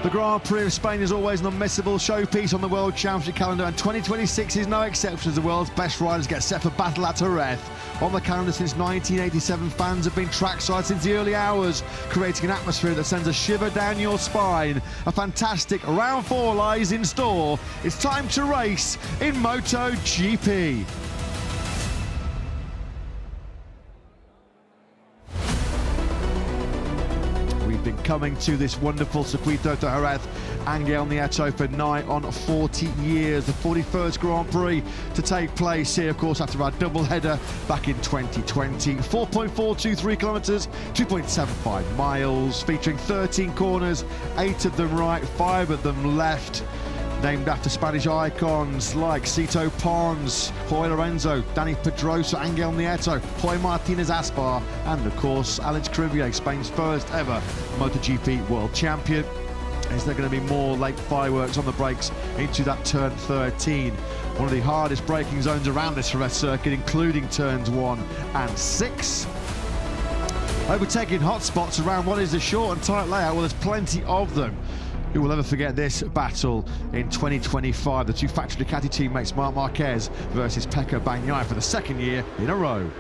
The Grand Prix of Spain is always an unmissable showpiece on the World Championship calendar, and 2026 is no exception as the world's best riders get set for battle at Jerez. On the calendar since 1987, fans have been trackside since the early hours, creating an atmosphere that sends a shiver down your spine. A fantastic round 4 lies in store. It's time to race in MotoGP. Been coming to this wonderful Circuito de Jerez Ángel Nieto for nigh on 40 years. The 41st Grand Prix to take place here, of course, after our double header back in 2020. 4.423 kilometres, 2.75 miles, featuring 13 corners, 8 of them right, 5 of them left. Named after Spanish icons like Cito Pons, Jorge Lorenzo, Dani Pedrosa, Ángel Nieto, Jorge Martinez Aspar, and of course Alex Cribillé, Spain's first ever MotoGP world champion. Is there going to be more late fireworks on the brakes into that turn 13? One of the hardest braking zones around this Jerez circuit, including turns 1 and 6. Overtaking hot spots around what is a short and tight layout. Well, there's plenty of them. Who will ever forget this battle in 2025? The two factory Ducati teammates Marc Marquez versus Pecco Bagnaia for the second year in a row.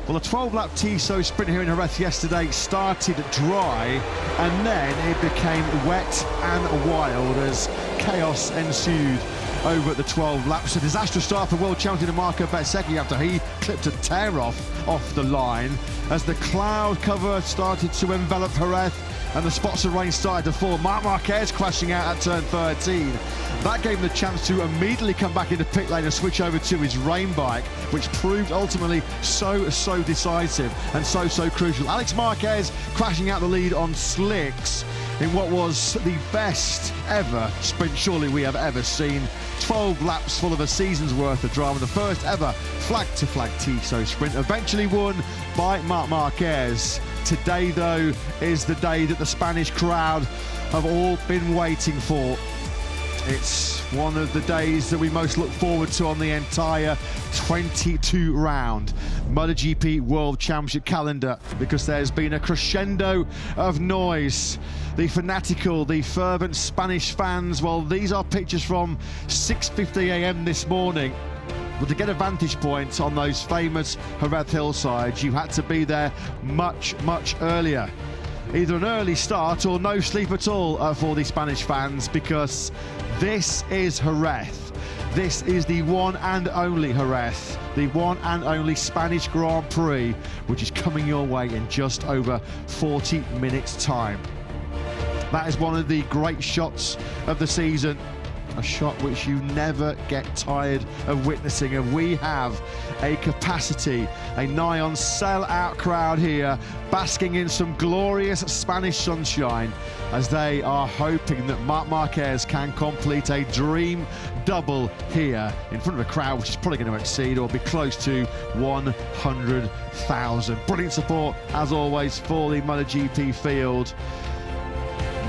Well, the 12-lap Tissot sprint here in Jerez yesterday started dry, and then it became wet and wild as chaos ensued over at the 12 laps. A disastrous start for world champion Marco Bezzecchi after he clipped a tear off the line as the cloud cover started to envelop Jerez and the spots of rain started to fall. Marc Marquez crashing out at turn 13. That gave him the chance to immediately come back into pit lane and switch over to his rain bike, which proved ultimately so decisive and so crucial. Alex Marquez crashing out the lead on slicks in what was the best ever sprint surely we have ever seen. 12 laps full of a season's worth of drama. The first ever flag-to-flag Tissot sprint, eventually won by Marc Marquez. Today, though, is the day that the Spanish crowd have all been waiting for. It's one of the days that we most look forward to on the entire 22-round MotoGP World Championship calendar, because there's been a crescendo of noise. The fanatical, the fervent Spanish fans, well, these are pictures from 6:50 a.m. this morning. But to get a vantage point on those famous Jerez hillsides, you had to be there much earlier. Either an early start or no sleep at all for the Spanish fans, because this is Jerez. This is the one and only Jerez, the one and only Spanish Grand Prix, which is coming your way in just over 40 minutes' time. That is one of the great shots of the season, a shot which you never get tired of witnessing, and we have a capacity, a nigh on sell-out crowd here, basking in some glorious Spanish sunshine as they are hoping that Marc Marquez can complete a dream double here in front of a crowd which is probably going to exceed or be close to 100,000. Brilliant support, as always, for the MotoGP field.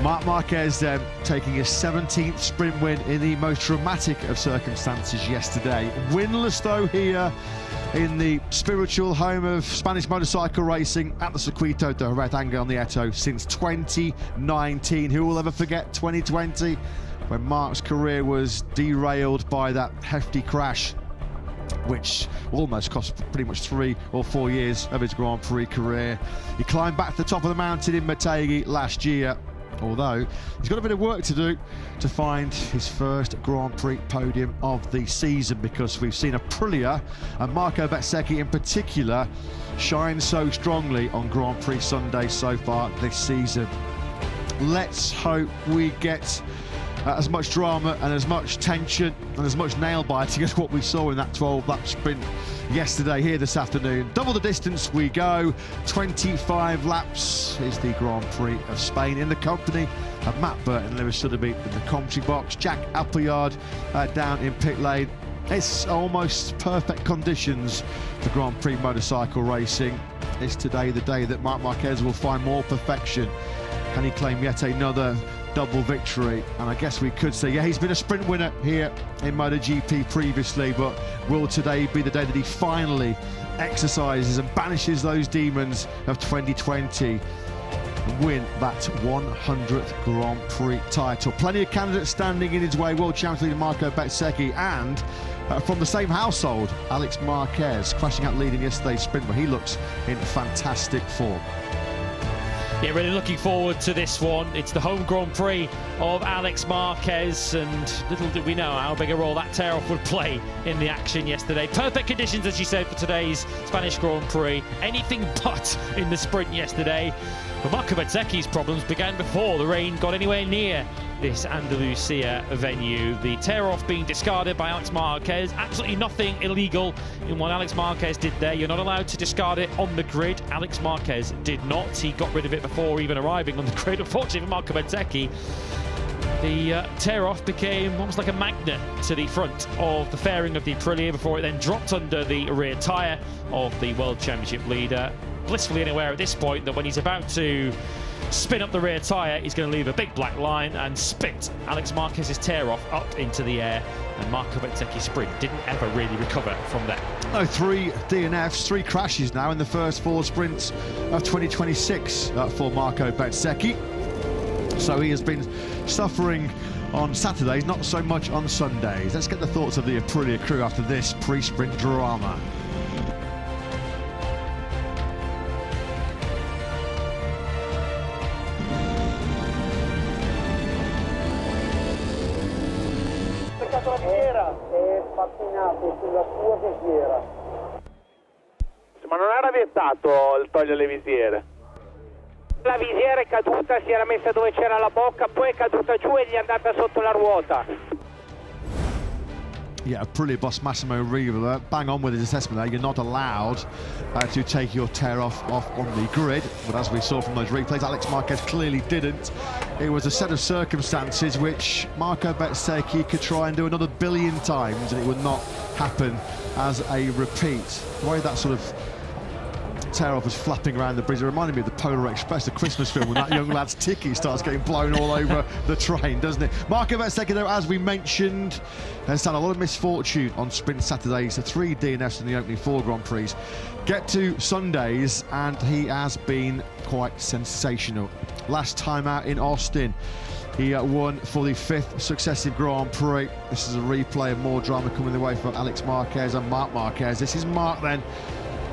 Marc Marquez then taking his 17th sprint win in the most dramatic of circumstances yesterday. Winless though here in the spiritual home of Spanish motorcycle racing at the Circuito de Jerez Ángel Nieto since 2019. Who will ever forget 2020 when Marc's career was derailed by that hefty crash, which almost cost pretty much 3 or 4 years of his Grand Prix career. He climbed back to the top of the mountain in Motegi last year, although he's got a bit of work to do to find his first Grand Prix podium of the season, because we've seen Aprilia and Marco Bezzecchi in particular shine so strongly on Grand Prix Sunday so far this season. Let's hope we get as much drama and as much tension and as much nail-biting as what we saw in that 12-lap sprint yesterday here this afternoon. Double the distance we go. 25 laps is the Grand Prix of Spain in the company of Matt Burton, Lewis Sotheby in the commentary box, Jack Appleyard down in pit lane. It's almost perfect conditions for Grand Prix motorcycle racing. Is today the day that Marc Marquez will find more perfection? Can he claim yet another double victory? And I guess we could say, yeah, he's been a sprint winner here in MotoGP previously, but will today be the day that he finally exercises and banishes those demons of 2020 and win that 100th Grand Prix title. Plenty of candidates standing in his way. World Champion leader Marco Bezzecchi, and from the same household, Alex Marquez, crashing out leading yesterday's sprint, but he looks in fantastic form. Yeah, really looking forward to this one. It's the home Grand Prix of Alex Marquez, and little did we know how big a role that tear-off would play in the action yesterday. Perfect conditions, as you said, for today's Spanish Grand Prix. Anything but in the sprint yesterday. But Marco Bezzecchi's problems began before the rain got anywhere near this Andalusia venue. The tear-off being discarded by Alex Marquez. Absolutely nothing illegal in what Alex Marquez did there. You're not allowed to discard it on the grid. Alex Marquez did not. He got rid of it before even arriving on the grid. Unfortunately for Marco Bezzecchi, the tear-off became almost like a magnet to the front of the fairing of the Aprilia before it then dropped under the rear tyre of the World Championship leader. Blissfully unaware at this point that when he's about to spin up the rear tyre, he's going to leave a big black line and spit Alex Marquez's tear-off up into the air, and Marco Bezzecchi's sprint didn't ever really recover from that. No, 3 DNFs, 3 crashes now in the first 4 sprints of 2026 for Marco Bezzecchi. So he has been suffering on Saturdays, not so much on Sundays. Let's get the thoughts of the Aprilia crew after this pre-sprint drama. La visiera è pattinato sulla sua visiera. Ma non era vietato il togliere le visiere? La visiera è caduta, si era messa dove c'era la bocca, poi è caduta giù e gli è andata sotto la ruota. Yeah, Aprilia boss Massimo Riva bang on with his assessment there. You're not allowed to take your tear-off on the grid, but as we saw from those replays, Alex Marquez clearly didn't. It was a set of circumstances which Marco Bezzecchi could try and do another billion times and it would not happen as a repeat. The way that sort of tear-off was flapping around the bridge, it reminded me of the Polar Express, the Christmas film, when that young lad's ticket starts getting blown all over the train, doesn't it? Marco Bezzecchi, though, as we mentioned, has had a lot of misfortune on sprint Saturdays. 3 DNFs in the opening 4 Grand Prix. Get to Sundays, and he has been quite sensational. Last time out in Austin, he won for the 5th successive Grand Prix. This is a replay of more drama coming the way for Alex Marquez and Marc Marquez. This is Marc then.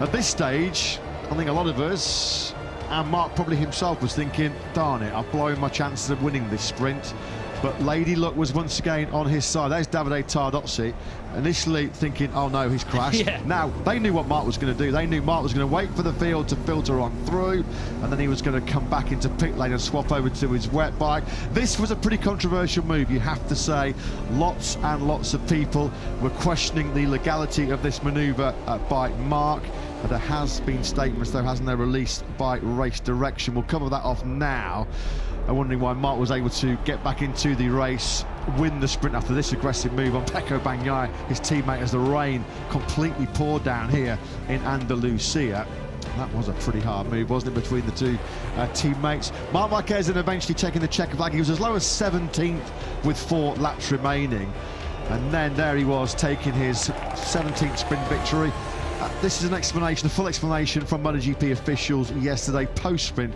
At this stage, I think a lot of us, and Marc probably himself, was thinking, darn it, I've blown my chances of winning this sprint. But Lady Luck was once again on his side. There's Davide Tardozzi, initially thinking, oh no, he's crashed. Yeah. Now, they knew what Marc was going to do. They knew Marc was going to wait for the field to filter on through, and then he was going to come back into pit lane and swap over to his wet bike. This was a pretty controversial move, you have to say. Lots and lots of people were questioning the legality of this manoeuvre by Marc. There has been statements, though, hasn't there, released by Race Direction. We'll cover that off now. I'm wondering why Marc was able to get back into the race, win the sprint after this aggressive move on Pecco Bagnaia, his teammate, as the rain completely poured down here in Andalusia. That was a pretty hard move, wasn't it, between the 2 teammates. Marc Marquez then eventually taking the checker flag. He was as low as 17th with 4 laps remaining. And then there he was, taking his 17th sprint victory. This is an explanation, a full explanation from MotoGP officials yesterday post-sprint.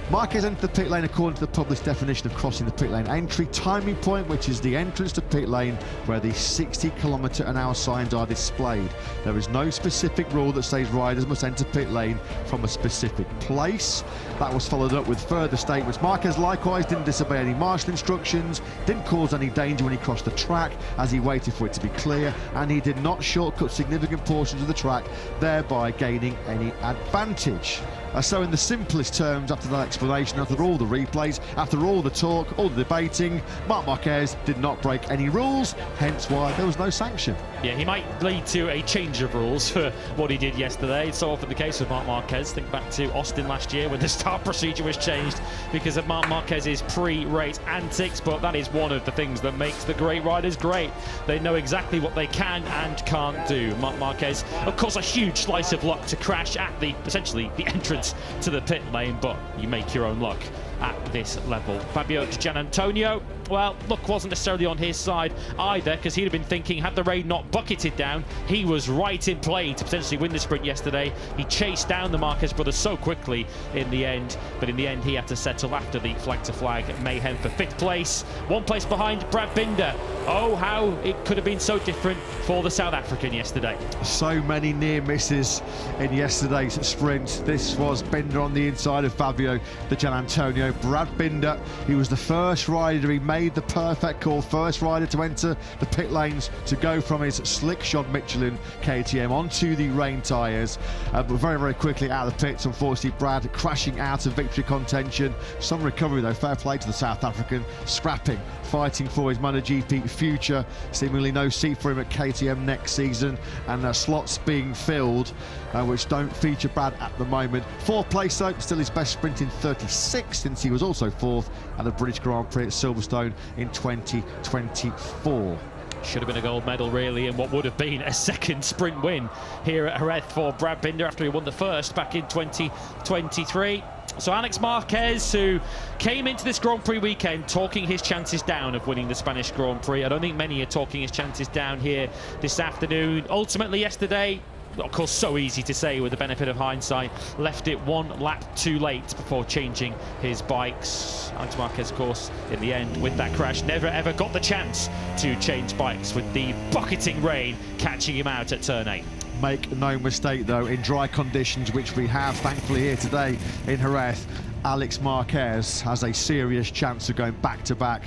Marquez entered the pit lane according to the published definition of crossing the pit lane entry timing point, which is the entrance to pit lane where the 60km/h signs are displayed. There is no specific rule that says riders must enter pit lane from a specific place. That was followed up with further statements. Marquez likewise didn't disobey any marshal instructions, didn't cause any danger when he crossed the track as he waited for it to be clear, and he did not shortcut significant portions of the track, thereby gaining any advantage. So in the simplest terms, after that explanation, after all the replays, after all the talk, all the debating, Marc Marquez did not break any rules, hence why there was no sanction. Yeah, he might lead to a change of rules for what he did yesterday. It's so often the case with Marc Marquez. Think back to Austin last year when the start procedure was changed because of Marc Marquez's pre-race antics, but that is one of the things that makes the great riders great. They know exactly what they can and can't do. Marc Marquez, of course, a huge slice of luck to crash at essentially the entrance to the pit lane, but you make your own luck at this level. Fabio Di Gianantonio, well, luck wasn't necessarily on his side either, because he'd have been thinking, had the rain not bucketed down, he was right in play to potentially win the sprint yesterday. He chased down the Marquez brothers so quickly in the end, but in the end he had to settle after the flag-to-flag mayhem for 5th place. 1 place behind Brad Binder. Oh, how it could have been so different for the South African yesterday. So many near misses in yesterday's sprint. This was Binder on the inside of Fabio Di Gianantonio. Brad Binder, he was the first rider, he made the perfect call, first rider to enter the pit lanes to go from his slick shod Michelin KTM onto the rain tyres, but very, very quickly out of the pits. Unfortunately, Brad crashing out of victory contention. Some recovery though, fair play to the South African, scrapping, fighting for his MotoGP future. Seemingly no seat for him at KTM next season, and slots being filled which don't feature Brad at the moment. 4th place though, still his best sprint in 36 since he was also 4th at the British Grand Prix at Silverstone in 2024. Should have been a gold medal really, and what would have been a 2nd sprint win here at Jerez for Brad Binder after he won the 1st back in 2023. So Alex Marquez, who came into this Grand Prix weekend talking his chances down of winning the Spanish Grand Prix. I don't think many are talking his chances down here this afternoon. Ultimately yesterday, of course, so easy to say with the benefit of hindsight, left it 1 lap too late before changing his bikes. Alex Marquez, of course, in the end, with that crash, never ever got the chance to change bikes, with the bucketing rain catching him out at turn 8. Make no mistake though, in dry conditions, which we have thankfully here today in Jerez, Alex Marquez has a serious chance of going back-to-back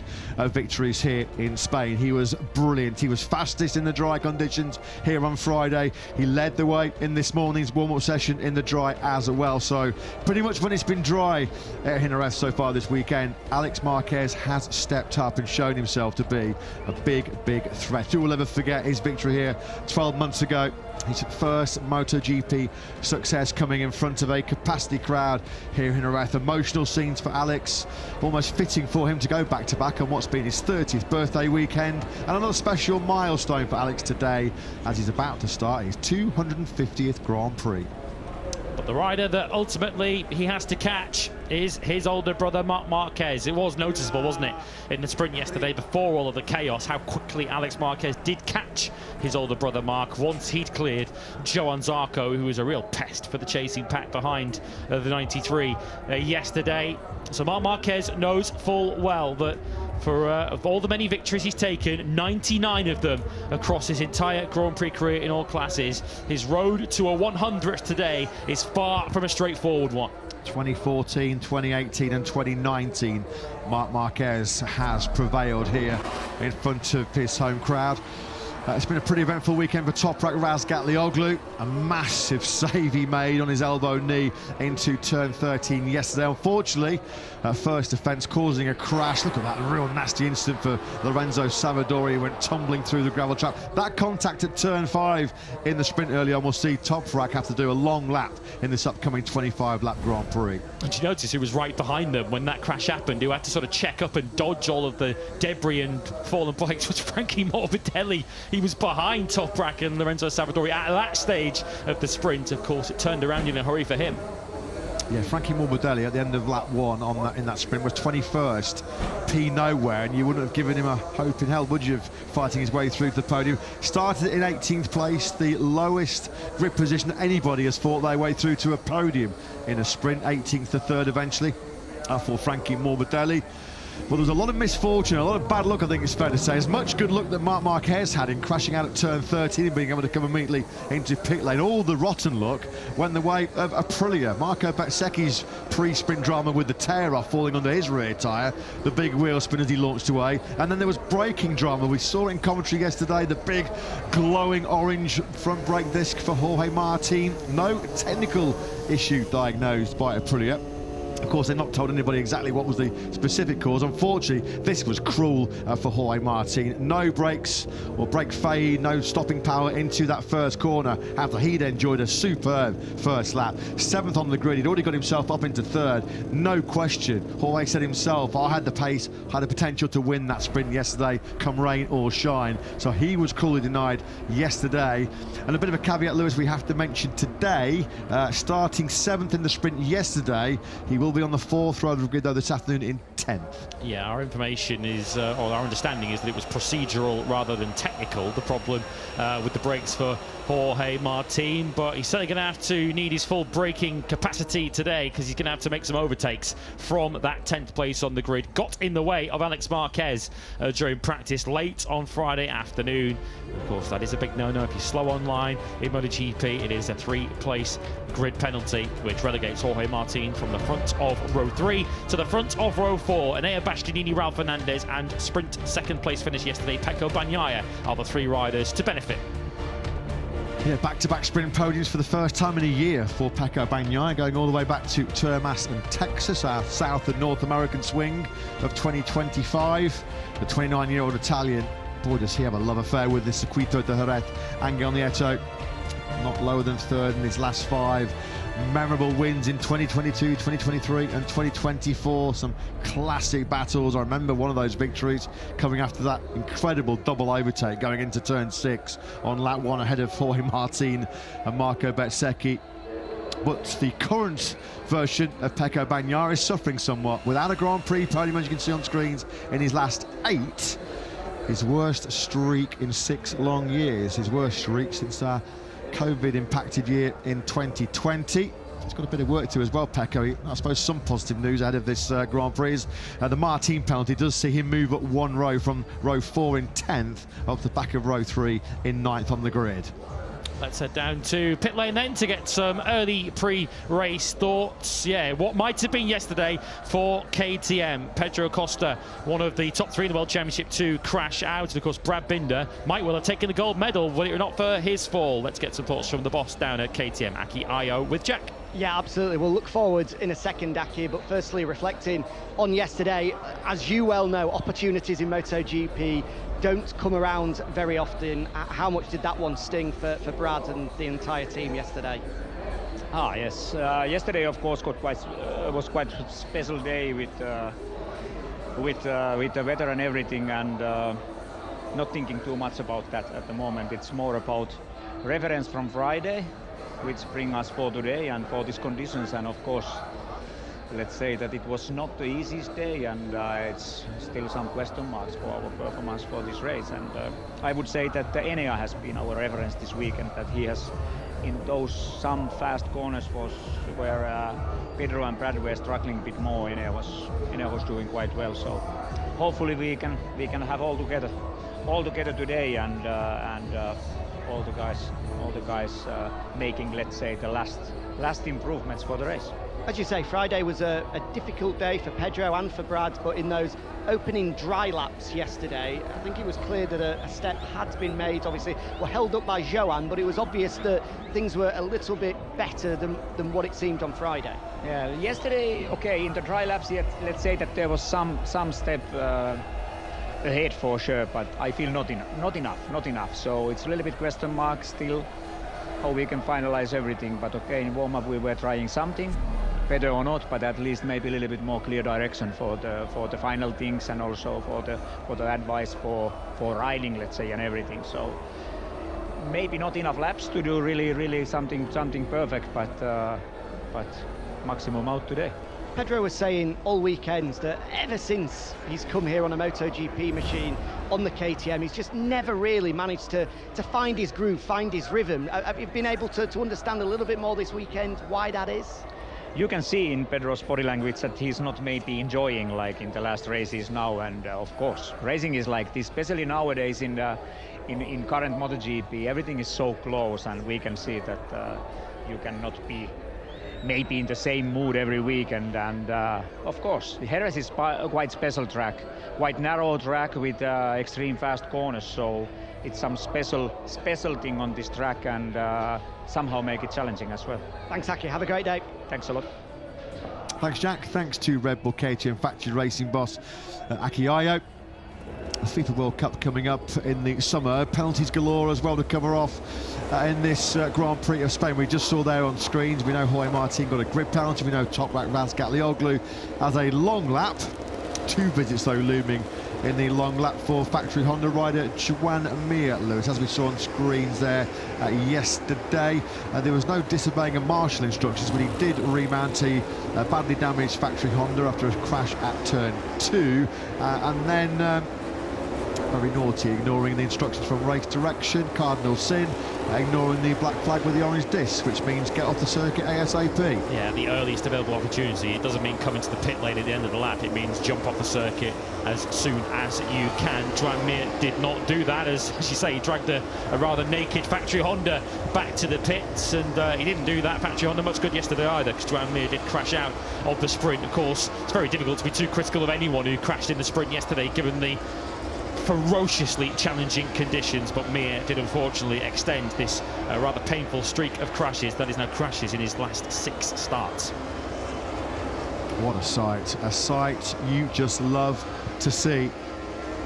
victories here in Spain. He was brilliant. He was fastest in the dry conditions here on Friday. He led the way in this morning's warm-up session in the dry as well. So pretty much when it's been dry at Jerez so far this weekend, Alex Marquez has stepped up and shown himself to be a big, big threat. Who will ever forget his victory here 12 months ago? His first MotoGP success coming in front of a capacity crowd here in Jerez. Emotional scenes for Alex, almost fitting for him to go back-to-back on what's been his 30th birthday weekend, and another special milestone for Alex today as he's about to start his 250th Grand Prix. But the rider that ultimately he has to catch is his older brother Marc Marquez. It was noticeable, wasn't it, in the sprint yesterday, before all of the chaos, how quickly Alex Marquez did catch his older brother Marc once he'd cleared Johann Zarco, who was a real pest for the chasing pack behind the 93 yesterday. So Marc Marquez knows full well that for of all the many victories he's taken, 99 of them across his entire Grand Prix career in all classes, his road to a 100th today is far from a straightforward one. 2014, 2018 and 2019, Marc Marquez has prevailed here in front of his home crowd. It's been a pretty eventful weekend for Toprak Razgatlioglu. A massive save he made on his elbow knee into turn 13 yesterday. Unfortunately, first offence causing a crash. Look at that real nasty incident for Lorenzo Savadori. He went tumbling through the gravel trap. That contact at turn 5 in the sprint early on will see Toprak have to do a long lap in this upcoming 25-lap Grand Prix. Did you notice who was right behind them when that crash happened, who had to sort of check up and dodge all of the debris and fallen bikes? Was Frankie Morbidelli. He was behind Toprak and Lorenzo Savadori at that stage of the sprint. Of course, it turned around in a hurry for him. Yeah, Frankie Morbidelli at the end of lap 1 on in that sprint was 21st, P nowhere, and you wouldn't have given him a hope in hell, would you, of fighting his way through to the podium. Started in 18th place, the lowest grid position that anybody has fought their way through to a podium in a sprint. 18th to 3rd eventually for Frankie Morbidelli. Well, there was a lot of misfortune, a lot of bad luck, I think it's fair to say. As much good luck that Marc Marquez had in crashing out at turn 13 and being able to come immediately into pit lane. All the rotten luck went the way of Aprilia. Marco Bezzecchi's pre-sprint drama with the tear-off falling under his rear tyre, the big wheel spin as he launched away. And then there was braking drama. We saw it in commentary yesterday, the big glowing orange front brake disc for Jorge Martin. No technical issue diagnosed by Aprilia. Of course, they've not told anybody exactly what was the specific cause. Unfortunately, this was cruel for Jorge Martin. No brakes or brake fade, no stopping power into that first corner after he'd enjoyed a superb first lap. 7th on the grid, he'd already got himself up into 3rd. No question, Jorge said himself, I had the pace, had the potential to win that sprint yesterday, come rain or shine. So he was cruelly denied yesterday. And a bit of a caveat, Lewis, we have to mention today, starting 7th in the sprint yesterday, he will will be on the 4th row of the grid though this afternoon in 10th. Yeah, our information is, or our understanding is that it was procedural rather than technical, the problem with the brakes for Jorge Martin, but he's certainly going to have to need his full braking capacity today because he's going to have to make some overtakes from that 10th place on the grid. Got in the way of Alex Marquez during practice late on Friday afternoon. Of course, that is a big no-no. If you're slow online in MotoGP, it is a 3-place grid penalty, which relegates Jorge Martin from the front of row 3 to the front of row 4. Enea Bastianini, Raul Fernandez and sprint 2nd place finish yesterday, Pecco Bagnaia are the 3 riders to benefit. Yeah, back-to-back sprint podiums for the first time in a year for Pecco Bagnaia, going all the way back to Termas and Texas, our South and North American swing of 2025. The 29-year-old Italian, boy, does he have a love affair with the Circuito de Jerez. Angel Nieto, not lower than 3rd in his last 5. Memorable wins in 2022, 2023 and 2024. Some classic battles. I remember one of those victories coming after that incredible double overtake going into turn 6 on lap 1 ahead of Jorge Martin and Marco Bezzecchi. But the current version of Pecco Bagnaia is suffering somewhat. Without a Grand Prix podium, as you can see on screens, in his last 8. His worst streak in 6 long years. His worst streak since our COVID-impacted year in 2020. He's got a bit of work to do as well, Pecco. I suppose some positive news ahead of this Grand Prix is the Martin penalty does see him move up 1 row from row 4 in 10th up to the back of row 3 in 9th on the grid. Let's head down to pit lane then to get some early pre-race thoughts. Yeah, what might have been yesterday for KTM. Pedro Costa, one of the top 3 in the World Championship, to crash out. And of course, Brad Binder might well have taken the gold medal were it not for his fall. Let's get some thoughts from the boss down at KTM, Aki Ayo, with Jack. Yeah, absolutely. We'll look forward in a second, Aki, but firstly, reflecting on yesterday, as you well know, opportunities in MotoGP don't come around very often. How much did that one sting for Brad and the entire team yesterday? Yes. Yesterday, of course, was quite a special day with the weather and everything, and not thinking too much about that at the moment. It's more about reference from Friday, which bring us for today and for these conditions. And of course, let's say that it was not the easiest day, and it's still some question marks for our performance for this race. And I would say that the Enea has been our reference this weekend, that he has, in those some fast corners where Pedro and Brad were struggling a bit more, Enea was doing quite well. So hopefully we can have all together today, and all the guys making, let's say, the last improvements for the race. As you say, Friday was a difficult day for Pedro and for Brad, but in those opening dry laps yesterday, I think it was clear that a step had been made. Obviously, we're held up by Johan, but it was obvious that things were a little bit better than what it seemed on Friday. Yeah, yesterday, okay, in the dry laps, let's say that there was some step ahead for sure, but I feel not enough. So it's a little bit question mark still how we can finalize everything. But okay, in warm-up we were trying something, better or not, but at least maybe a little bit more clear direction for the final things, and also for the advice for riding, let's say, and everything. So maybe not enough laps to do really something perfect, but maximum out today. Pedro was saying all weekend that ever since he's come here on a MotoGP machine on the KTM, he's just never really managed to find his groove, find his rhythm. Have you been able to understand a little bit more this weekend why that is? You can see in Pedro's body language that he's not maybe enjoying like in the last races now, and of course racing is like this, especially nowadays in current MotoGP. Everything is so close, and we can see that you cannot be maybe in the same mood every weekend. And of course, Jerez is a quite special track, quite narrow track with extreme fast corners, so it's some special thing on this track, and somehow make it challenging as well. Thanks, Aki. Have a great day. Thanks a lot. Thanks, Jack. Thanks to Red Bull KTM factory racing boss Aki Ayo. The FIFA World Cup coming up in the summer. Penalties galore as well to cover off in this Grand Prix of Spain. We just saw there on screens. We know Jorge Martin got a grid penalty. We know Toprak Razgatlioglu has a long lap 2 visits though looming in the long lap for factory Honda rider Juan Mir, Lewis, as we saw on screens there yesterday. There was no disobeying of marshal instructions, but he did remount a badly damaged factory Honda after a crash at turn 2, and then very naughty, ignoring the instructions from race direction, cardinal sin, ignoring the black flag with the orange disc, which means get off the circuit ASAP. Yeah, the earliest available opportunity. It doesn't mean coming to the pit lane at the end of the lap, it means jump off the circuit as soon as you can. Juan Mir did not do that, as you say, he dragged a rather naked factory Honda back to the pits, and he didn't do that factory Honda much good yesterday either, because Juan Mir did crash out of the sprint. Of course, it's very difficult to be too critical of anyone who crashed in the sprint yesterday, given the ferociously challenging conditions, but Mir did unfortunately extend this rather painful streak of crashes. That is now crashes in his last 6 starts. What a sight you just love to see.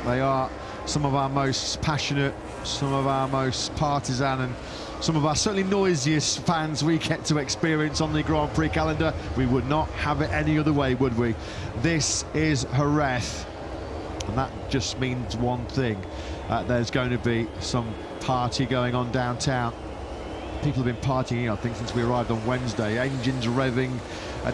They are some of our most passionate, some of our most partisan, and some of our certainly noisiest fans we get to experience on the Grand Prix calendar. We would not have it any other way, would we? This is Jerez. And that just means one thing. There's going to be some party going on downtown. People have been partying, I think, since we arrived on Wednesday. Engines revving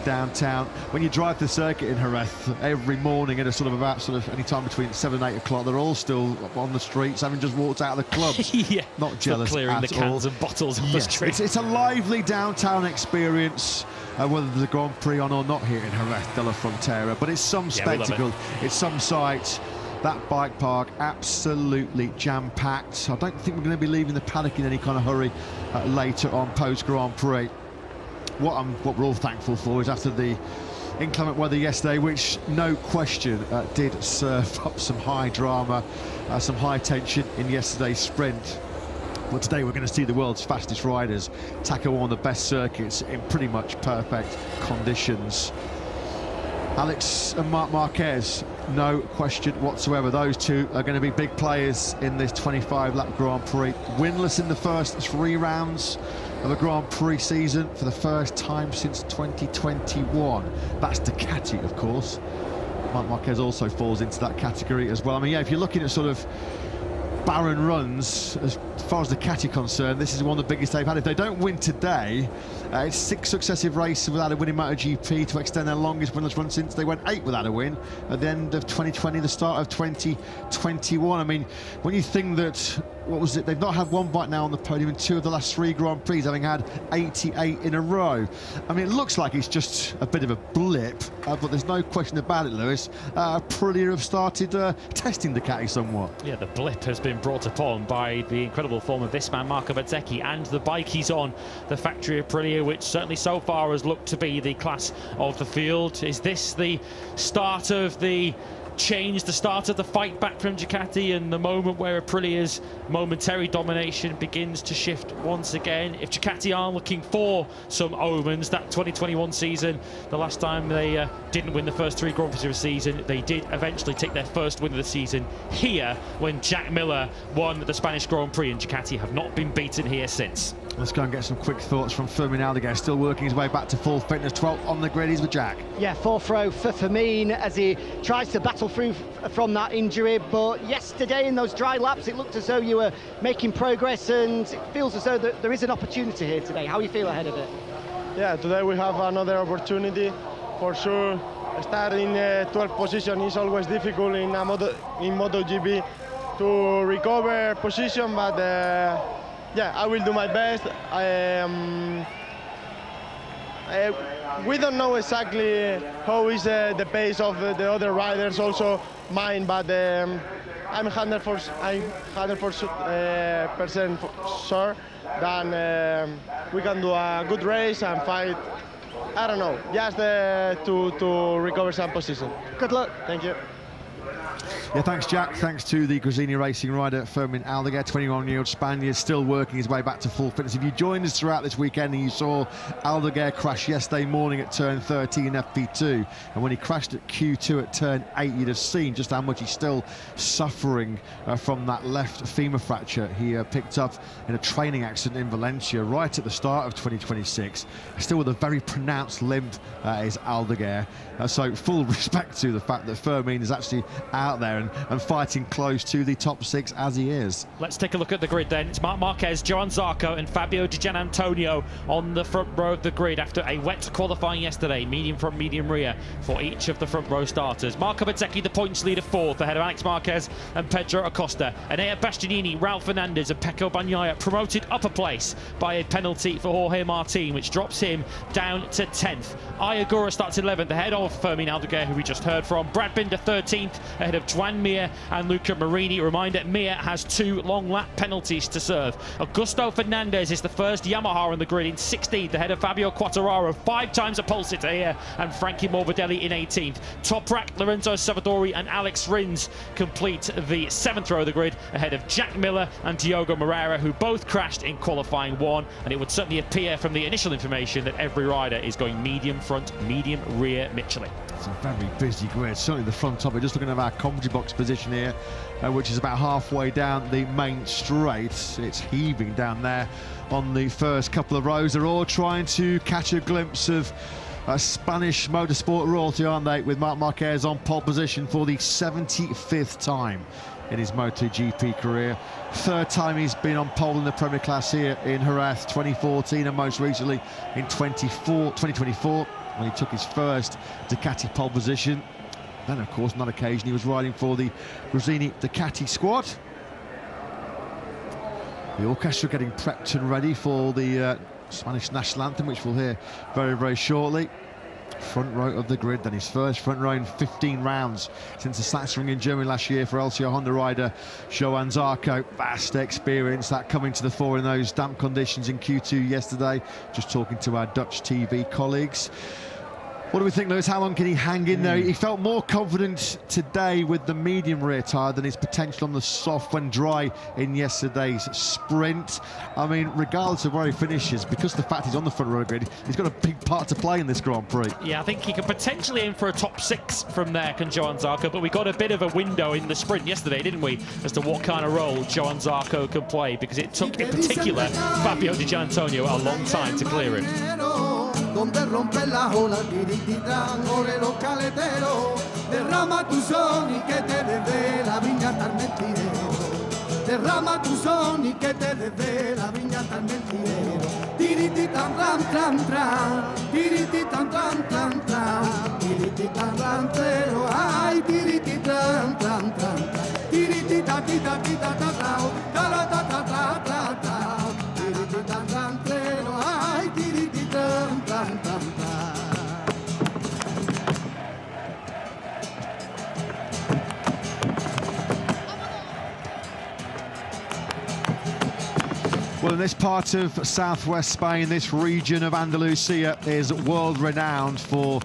downtown. When you drive the circuit in Jerez every morning at about any time between 7 and 8 o'clock, they're all still on the streets, having just walked out of the clubs. Yeah, not jealous clearing at the cans all. and bottles off the street. It's a lively downtown experience. Whether there's a Grand Prix on or not here in Jerez de la Frontera, but it's some spectacle, it's some sight. That bike park absolutely jam-packed. I don't think we're going to be leaving the paddock in any kind of hurry later on post-Grand Prix. What we're all thankful for is after the inclement weather yesterday, which no question did serve up some high drama, some high tension in yesterday's sprint. But today we're going to see the world's fastest riders tackle one of the best circuits in pretty much perfect conditions. Alex and Marc Marquez, no question whatsoever. Those two are going to be big players in this 25-lap Grand Prix. Winless in the first 3 rounds of a Grand Prix season for the first time since 2021. That's Ducati, of course. Marc Marquez also falls into that category as well. I mean, yeah, if you're looking at sort of barren runs, as far as the Ducati concerned, this is one of the biggest they've had. If they don't win today, it's 6 successive races without a win in MotoGP to extend their longest winless run since they went 8 without a win at the end of 2020, the start of 2021. I mean, when you think that, what was it, they've not had one bike now on the podium in 2 of the last 3 Grand Prix, having had 88 in a row. I mean, it looks like it's just a bit of a blip, but there's no question about it, Lewis. Aprilia have started testing Ducati somewhat. Yeah, the blip has been brought upon by the incredible form of this man, Marco Bezzecchi, and the bike he's on, the factory Aprilia, which certainly so far has looked to be the class of the field. Is this the start of the change, the start of the fight back from Ducati, and the moment where Aprilia's momentary domination begins to shift once again? If Ducati are looking for some omens, that 2021 season, the last time they didn't win the first 3 Grand Prix of the season, they did eventually take their first win of the season here when Jack Miller won the Spanish Grand Prix, and Ducati have not been beaten here since. Let's go and get some quick thoughts from Fermin Aldeguer, still working his way back to full fitness. 12th on the grid, he's with Jack. Yeah, 4th row for Fermin as he tries to battle through from that injury, but yesterday in those dry laps it looked as though you were making progress, and it feels as though there is an opportunity here today. How do you feel ahead of it? Yeah, today we have another opportunity for sure. Starting 12th position is always difficult in MotoGP to recover position, but yeah, I will do my best. We don't know exactly how is the pace of the other riders, also mine, but I'm 100% sure that we can do a good race and fight. I don't know, just to recover some position. Good luck. Thank you. Yeah, thanks, Jack. Thanks to the Gresini racing rider Fermin Aldeguer, 21-year-old Spaniard, still working his way back to full fitness. If you joined us throughout this weekend and you saw Aldeguer crash yesterday morning at turn 13 FP2, and when he crashed at Q2 at turn 8, you'd have seen just how much he's still suffering from that left femur fracture he picked up in a training accident in Valencia right at the start of 2026. Still with a very pronounced limp is Aldeguer. So full respect to the fact that Fermin is actually out there and fighting close to the top 6 as he is. Let's take a look at the grid then. It's Marc Marquez, Johan Zarco and Fabio Di Gianantonio on the front row of the grid after a wet qualifying yesterday, medium front, medium rear for each of the front row starters. Marco Bezzecchi, the points leader, 4th, ahead of Alex Marquez and Pedro Acosta. Enea Bastianini, Ralph Fernandez and Pecco Bagnaia promoted up a place by a penalty for Jorge Martin, which drops him down to 10th. Ayagura starts 11th, ahead of Fermin Aldeguer, who we just heard from. Brad Binder 13th, ahead of Juan Mir and Luca Marini. Reminder, Mir has 2 long lap penalties to serve. Augusto Fernandez is the first Yamaha on the grid in 16th, ahead of Fabio Quartararo, 5 times a pole sitter here, and Frankie Morbidelli in 18th. Toprak, Lorenzo Savadori and Alex Rins complete the 7th row of the grid, ahead of Jack Miller and Diogo Moreira, who both crashed in qualifying 1, and it would certainly appear from the initial information that every rider is going medium front, medium rear Michelin. It's a very busy grid, certainly the front top. We're just looking at our commentary box position here, which is about halfway down the main straight. It's heaving down there on the first couple of rows. They're all trying to catch a glimpse of Spanish motorsport royalty, aren't they, with Marc Marquez on pole position for the 75th time in his MotoGP career. 3rd time he's been on pole in the Premier Class here in Jerez, 2014, and most recently in 2024 when he took his first Ducati pole position. Then, of course, on that occasion, he was riding for the Gresini Ducati squad. The orchestra getting prepped and ready for the Spanish national anthem, which we'll hear very, very shortly. Front row of the grid, then his first front row in 15 rounds since the Sachsenring in Germany last year for LCR Honda rider Johan Zarco. Vast experience, that coming to the fore in those damp conditions in Q2 yesterday. Just talking to our Dutch TV colleagues. What do we think, Lewis? How long can he hang in there? He felt more confident today with the medium rear tyre than his potential on the soft when dry in yesterday's sprint. I mean, regardless of where he finishes, because of the fact he's on the front row grid, he's got a big part to play in this Grand Prix. Yeah, I think he could potentially aim for a top 6 from there, can Johan Zarco, but we got a bit of a window in the sprint yesterday, didn't we, as to what kind of role Johan Zarco can play, because it took, in particular, Fabio Di Gianantonio a long time to clear him. Donde rompe la ola, tirititán, orero caletero, derrama tu son y que te desvela, viña tan mentirero. Derrama tu son y que te desvela, viña tan mentirero. Tirititán, tran, tran, tran, tirititán, tran, tran, tran, tirititán, tran, tran, ay, tirititán, tran, tran, tirititán, tita, tita, ta, ta, ta, ta, ta, ta, ta, ta, tirititán, tran, tran, ay, tirititán, tran, tran, tran. Well, in this part of southwest Spain, this region of Andalusia is world-renowned for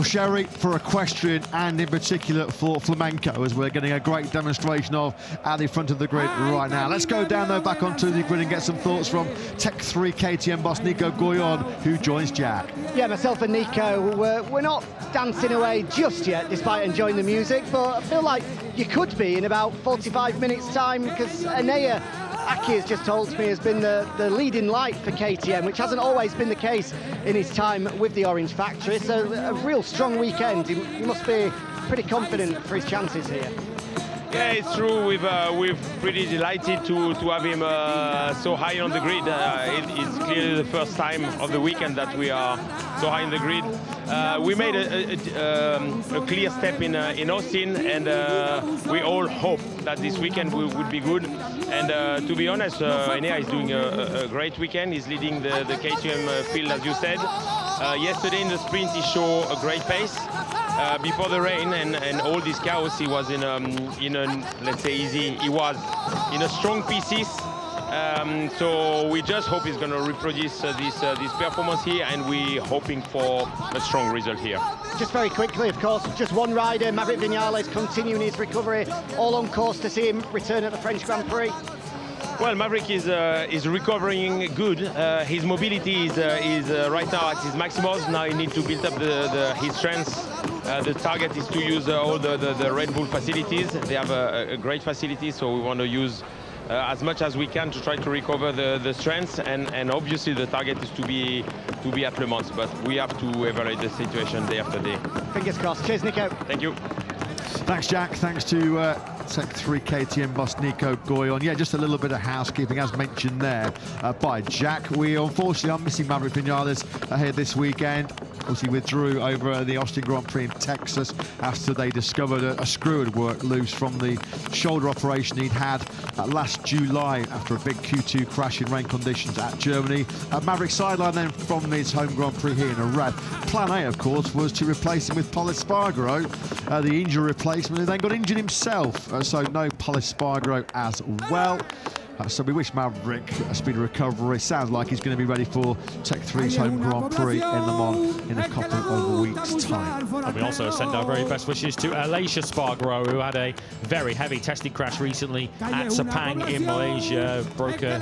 sherry, for equestrian, and in particular for flamenco, as we're getting a great demonstration of at the front of the grid right now. Let's go down, though, back onto the grid and get some thoughts from Tech 3 KTM boss Nico Goyon, who joins Jack. Yeah, myself and Nico, we're not dancing away just yet, despite enjoying the music, but I feel like you could be in about 45 minutes' time, because Enea Aki has just told me has been the leading light for KTM, which hasn't always been the case in his time with the Orange Factory. So a real strong weekend. He must be pretty confident for his chances here. Yeah, it's true. We're pretty delighted to have him so high on the grid. It's clearly the first time of the weekend that we are so high on the grid. We made a clear step in Austin, and we all hope that this weekend would be good. And to be honest, Enea is doing a great weekend. He's leading the KTM field, as you said. Yesterday in the sprint, he showed a great pace. Before the rain and all this chaos, he was in a let's say easy. He was in a strong P6. So we just hope he's going to reproduce this performance here, and we're hoping for a strong result here. Just very quickly, of course, just one rider, Maverick Viñales, continuing his recovery, all on course to see him return at the French Grand Prix. Well, Maverick is recovering good. His mobility is right now at his maximum. Now he needs to build up his strength. The target is to use all the Red Bull facilities. They have a great facility, so we want to use as much as we can to try to recover the strength, and obviously the target is to be at Le Mans, but we have to evaluate the situation day after day. Fingers crossed. Cheers, Nico. Thank you. Thanks, Jack. Thanks to Tech 3 KTM boss Nico Goyon. Yeah, just a little bit of housekeeping, as mentioned there by Jack. We unfortunately are missing Maverick Viñales here this weekend. Obviously withdrew over the Austin Grand Prix in Texas after they discovered a screw had worked loose from the shoulder operation he'd had last July after a big Q2 crash in rain conditions at Germany. Maverick sidelined then from his home Grand Prix here in Iraq. Plan A, of course, was to replace him with Pol Espargaro, the injury replacement, who then got injured himself. So no Pol Espargaro as well. So we wish Maverick a speedy recovery. Sounds like he's going to be ready for Tech 3's home Grand Prix in Le Mans in a couple of weeks' time. And we also send our very best wishes to Aleix Espargaro, who had a very heavy testing crash recently at Sepang in Malaysia. Broke a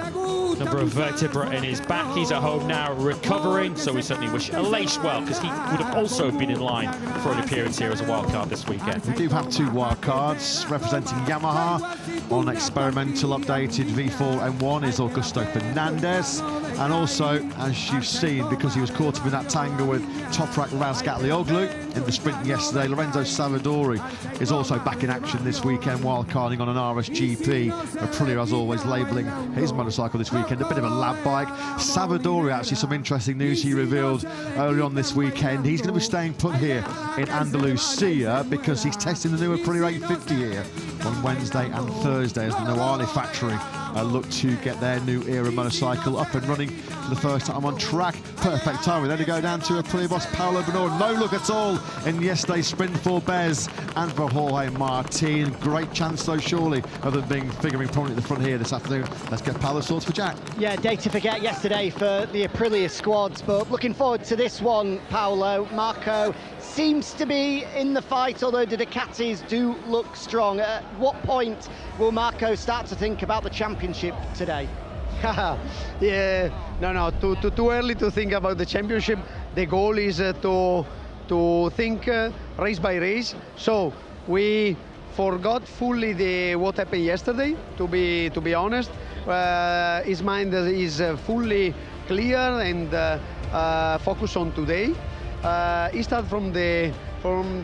number of vertebrae in his back. He's at home now recovering, so we certainly wish Aleix well, because he would have also been in line for an appearance here as a wildcard this weekend. We do have two wildcards representing Yamaha. On experimental updated V4 M1 is Augusto Fernandez, and also, as you've seen, because he was caught up in that tangle with Toprak Razgatlioglu in the sprint yesterday, Lorenzo Savadori is also back in action this weekend, wildcarding on an RSGP. Aprilia, as always, labelling his motorcycle this weekend a bit of a lab bike. Savadori, actually, some interesting news he revealed earlier on this weekend. He's going to be staying put here in Andalusia because he's testing the new Aprilia 850 here on Wednesday and Thursday as the Noale factory look to get their new era motorcycle up and running for the first time on track. Perfect timing then to go down to Aprilia boss Paolo Bonora. No look at all in yesterday's sprint for Bez and for Jorge Martin. Great chance though, surely, of them figuring prominently at the front here this afternoon. Let's get Paolo's thoughts for Jack. Yeah, day to forget yesterday for the Aprilia squads, but looking forward to this one, Paolo. Marco seems to be in the fight, although the Ducatis do look strong. At what point will Marco start to think about the championship today? Yeah, no, too early to think about the championship. The goal is to think race by race. So we forgot fully what happened yesterday. To be honest, his mind is fully clear and focused on today. He started from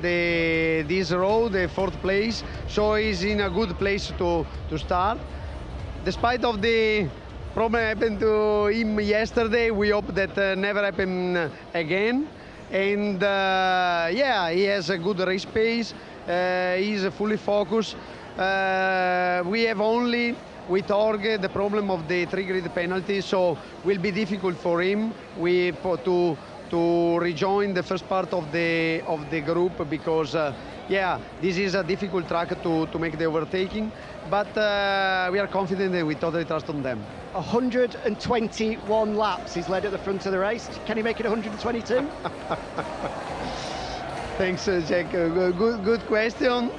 this road, the fourth place, so he's in a good place to start. Despite of the problem happened to him yesterday, we hope that never happen again. And yeah, he has a good race pace. He's fully focused. We have only with Jorge the problem of the 3 grid penalty, so will be difficult for him to rejoin the first part of the group, because yeah, this is a difficult track to make the overtaking, but we are confident that we totally trust on them. 121 laps he's led at the front of the race. Can he make it 122? Thanks, Jack. Good question.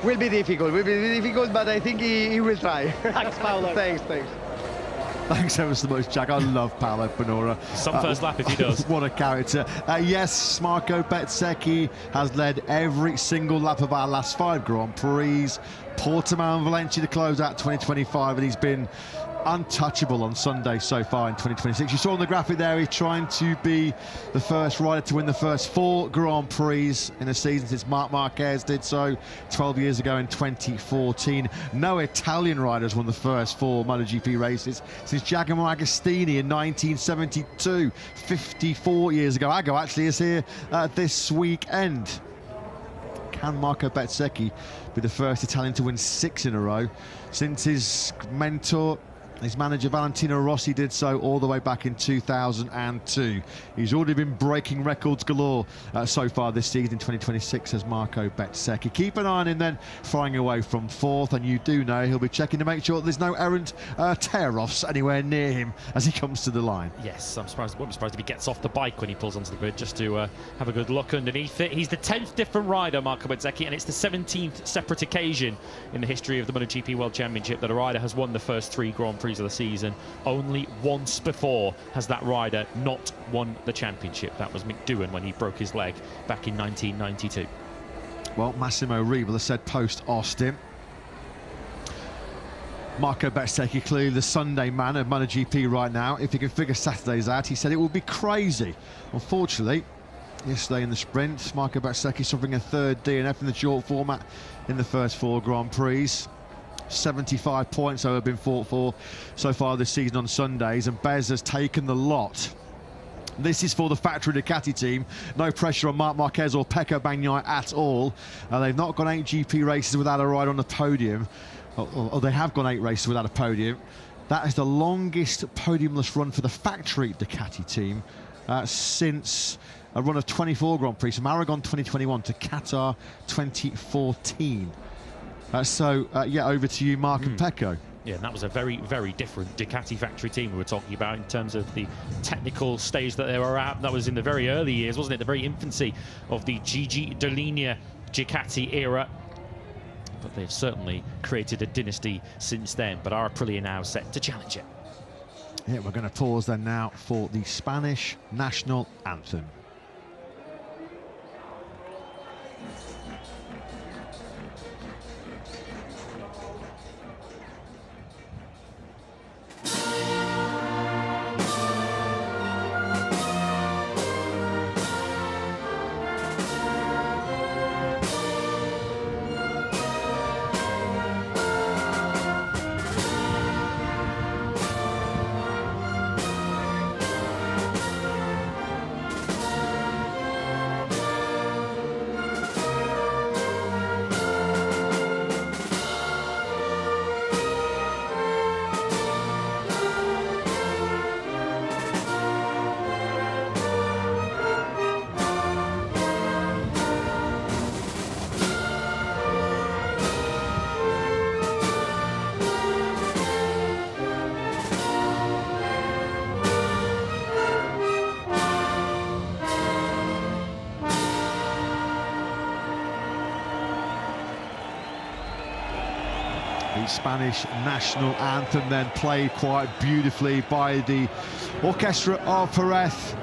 Will be difficult, but I think he will try. Thanks, Paolo. Thanks. Thanks ever so much, Jack. I love Paolo Bonora. Some first lap if he does. What a character. Yes, Marco Bezzecchi has led every single lap of our last 5 Grand Prix. Portimao and Valencia to close out 2025, and he's been untouchable on Sunday so far in 2026. You saw on the graphic there, he's trying to be the first rider to win the first 4 Grand Prix in a season since Marc Marquez did so 12 years ago in 2014. No Italian riders won the first 4 MotoGP races since Giacomo Agostini in 1972, 54 years ago. Ago actually is here this weekend. Can Marco Bezzecchi be the first Italian to win 6 in a row since his mentor His manager Valentino Rossi did so all the way back in 2002. He's already been breaking records galore so far this season in 2026 as Marco Bezzecchi. Keep an eye on him then, flying away from 4th, and you do know he'll be checking to make sure that there's no errant tear-offs anywhere near him as he comes to the line. Yes, wouldn't be surprised if he gets off the bike when he pulls onto the grid just to have a good look underneath it. He's the 10th different rider, Marco Bezzecchi, and it's the 17th separate occasion in the history of the MotoGP World Championship that a rider has won the first 3 Grand Prix of the season. Only once before has that rider not won the championship. That was McDoohan when he broke his leg back in 1992. Well, Massimo Riva has said post-Austin, Marco Bezzecchi clearly the Sunday man of MotoGP right now. If he can figure Saturdays out, he said it would be crazy. Unfortunately, yesterday in the sprint, Marco Bezzecchi suffering a 3rd DNF in the short format in the first 4 Grand Prix. 75 points have been fought for so far this season on Sundays, and Bez has taken the lot. This is for the factory Ducati team. No pressure on Marc Marquez or Pecco Bagnaia at all. They've not gone 8 GP races without a ride on the podium. Or they have gone 8 races without a podium. That is the longest podiumless run for the factory Ducati team since a run of 24 Grand Prix, from Aragon 2021 to Qatar 2014. Yeah, over to you, Mark and Pecco. Yeah, and that was a very, very different Ducati factory team we were talking about in terms of the technical stage that they were at. That was in the very early years, wasn't it? The very infancy of the Gigi Dall'Igna Ducati era. But they've certainly created a dynasty since then. But our Aprilia now set to challenge it. Yeah, we're going to pause then now for the Spanish national anthem. The Spanish national anthem then played quite beautifully by the Orchestra of Jerez.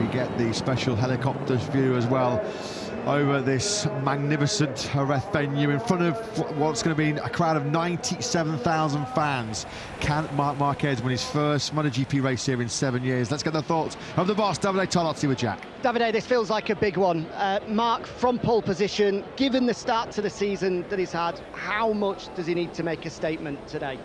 We get the special helicopter view as well over this magnificent Jerez venue in front of what's going to be a crowd of 97,000 fans. Can Marc Marquez win his first MotoGP race here in 7 years? Let's get the thoughts of the boss, Davide Tardozzi, with Jack. Davide, this feels like a big one. Marc, from pole position, given the start to the season that he's had, how much does he need to make a statement today?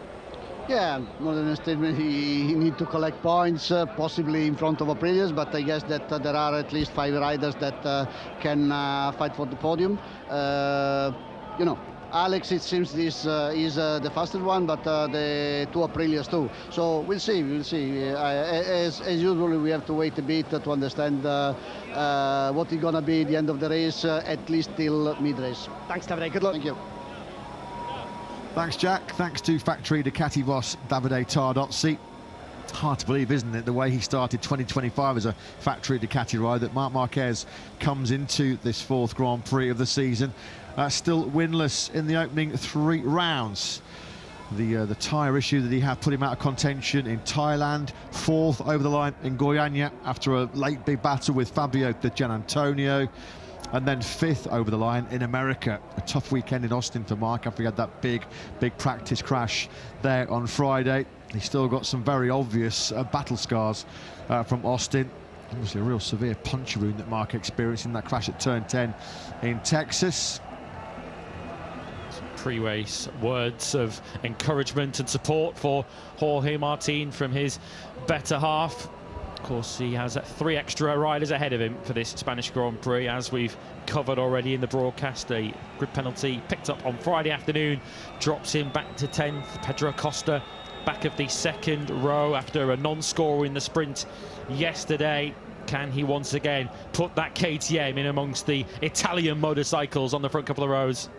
Yeah, more than a statement, he needs to collect points, possibly in front of Aprilia's, but I guess that there are at least 5 riders that can fight for the podium. You know, Alex, it seems this is the fastest one, but the 2 Aprilia's too. So we'll see. As usual, we have to wait a bit to understand what is going to be the end of the race, at least till mid-race. Thanks, Davide. Good luck. Thank you. Thanks, Jack. Thanks to factory Ducati boss Davide Tardozzi. Hard to believe, isn't it, the way he started 2025 as a factory Ducati rider, that Marc Marquez comes into this 4th Grand Prix of the season still winless in the opening 3 rounds. The tyre issue that he had put him out of contention in Thailand, 4th over the line in Goiânia after a late big battle with Fabio Di Gianantonio, and then 5th over the line in America. A tough weekend in Austin for Marc after he had that big practice crash there on Friday. He's still got some very obvious battle scars from Austin. Obviously a real severe puncture wound that Marc experienced in that crash at turn 10 in Texas. Some pre-race words of encouragement and support for Jorge Martin from his better half. Of course, he has 3 extra riders ahead of him for this Spanish Grand Prix, as we've covered already in the broadcast. A grid penalty picked up on Friday afternoon drops him back to 10th. Pedro Acosta back of the second row after a non-scorer in the sprint yesterday. Can he once again put that KTM in amongst the Italian motorcycles on the front couple of rows?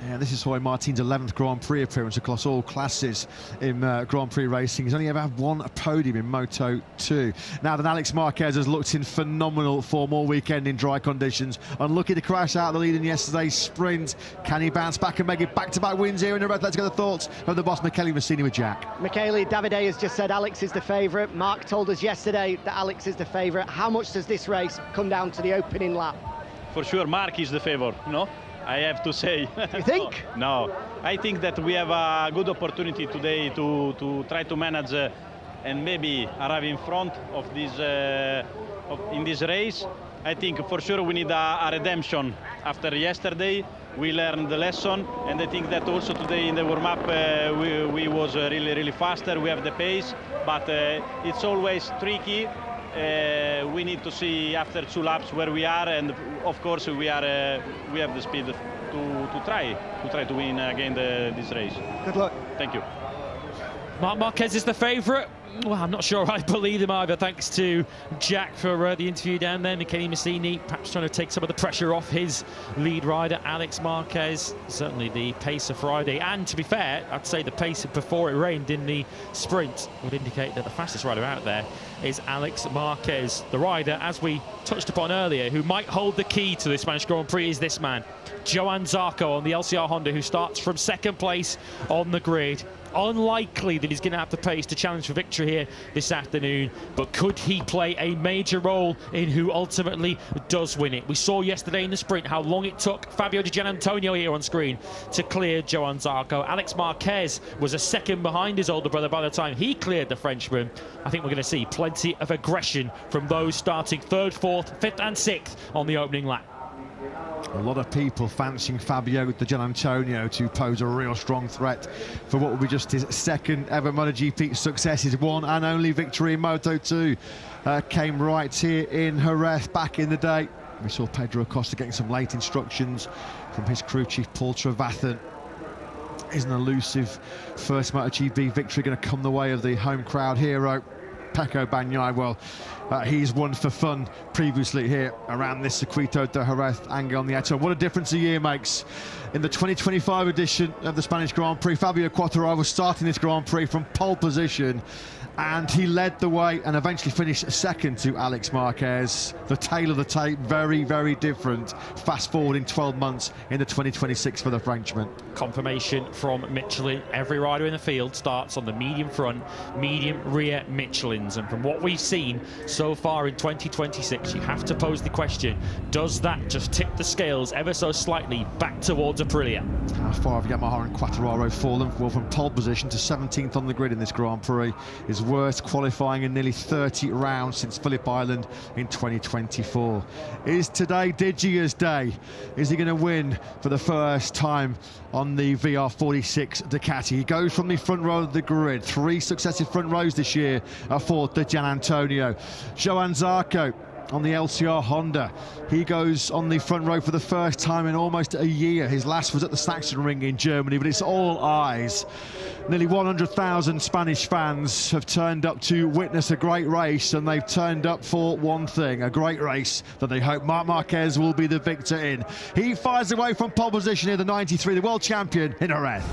Yeah, this is Jorge Martin's 11th Grand Prix appearance across all classes in Grand Prix racing. He's only ever had one podium in Moto 2. Now then, Alex Marquez has looked in phenomenal form all weekend in dry conditions. Unlucky to crash out of the lead in yesterday's sprint. Can he bounce back and make it back-to-back wins here in Jerez? Let's get the thoughts of the boss, Michele Massini, with Jack. Michele, Davide has just said Alex is the favourite. Mark told us yesterday that Alex is the favourite. How much does this race come down to the opening lap? For sure, Mark is the favourite, no? I have to say. You think? No, I think that we have a good opportunity today to try to manage and maybe arrive in front of this in this race. I think for sure we need a redemption after yesterday. We learned the lesson, and I think that also today in the warm-up we was really faster. We have the pace, but it's always tricky. We need to see after 2 laps where we are, and of course we have the speed to try to win again this race. Good luck. Thank you. Marc Marquez is the favourite. Well, I'm not sure I believe him either, thanks to Jack for the interview down there. Michele Massini perhaps trying to take some of the pressure off his lead rider, Alex Marquez. Certainly the pace of Friday, and to be fair, I'd say the pace before it rained in the sprint would indicate that the fastest rider out there is Alex Marquez. The rider, as we touched upon earlier, who might hold the key to the Spanish Grand Prix is this man, Johann Zarco on the LCR Honda, who starts from second place on the grid. Unlikely that he's going to have the pace to challenge for victory here this afternoon, but could he play a major role in who ultimately does win it? We saw yesterday in the sprint how long it took Fabio Di Giannantonio here on screen to clear Johann Zarco. Alex Marquez was a second behind his older brother by the time he cleared the Frenchman. I think we're going to see plenty of aggression from those starting 3rd, 4th, 5th and 6th on the opening lap. A lot of people fancying Fabio Di Giannantonio to pose a real strong threat for what will be just his 2nd ever MotoGP success. His 1 and only victory in Moto 2 came right here in Jerez back in the day. We saw Pedro Acosta getting some late instructions from his crew chief Paul Trevathan. Is an elusive first MotoGP victory going to come the way of the home crowd hero Pecco Bagnaia? Well, he's won for fun previously here around this Circuito de Jerez angle on the Eto. What a difference a year makes. In the 2025 edition of the Spanish Grand Prix, Fabio Quartararo was starting this Grand Prix from pole position, and he led the way and eventually finished 2nd to Alex Marquez. The tale of the tape, very, very different. Fast forward in 12 months into 2026 for the Frenchman. Confirmation from Michelin. Every rider in the field starts on the medium front, medium rear Michelins, and from what we've seen so far in 2026, you have to pose the question, does that just tip the scales ever so slightly back towards Aprilia? How far have Yamaha and Quartararo fallen? Well, from pole position to 17th on the grid in this Grand Prix. His worst qualifying in nearly 30 rounds since Phillip Island in 2024. Is today Digia's day? Is he going to win for the first time on the VR46 Ducati? He goes from the front row of the grid. 3 successive front rows this year for Di Giannantonio. Johann Zarco on the LCR Honda. He goes on the front row for the first time in almost a year. His last was at the Sachsenring in Germany, but it's all eyes. Nearly 100,000 Spanish fans have turned up to witness a great race, and they've turned up for one thing, a great race that they hope Marc Marquez will be the victor in. He fires away from pole position here, the 93, the world champion in Jerez.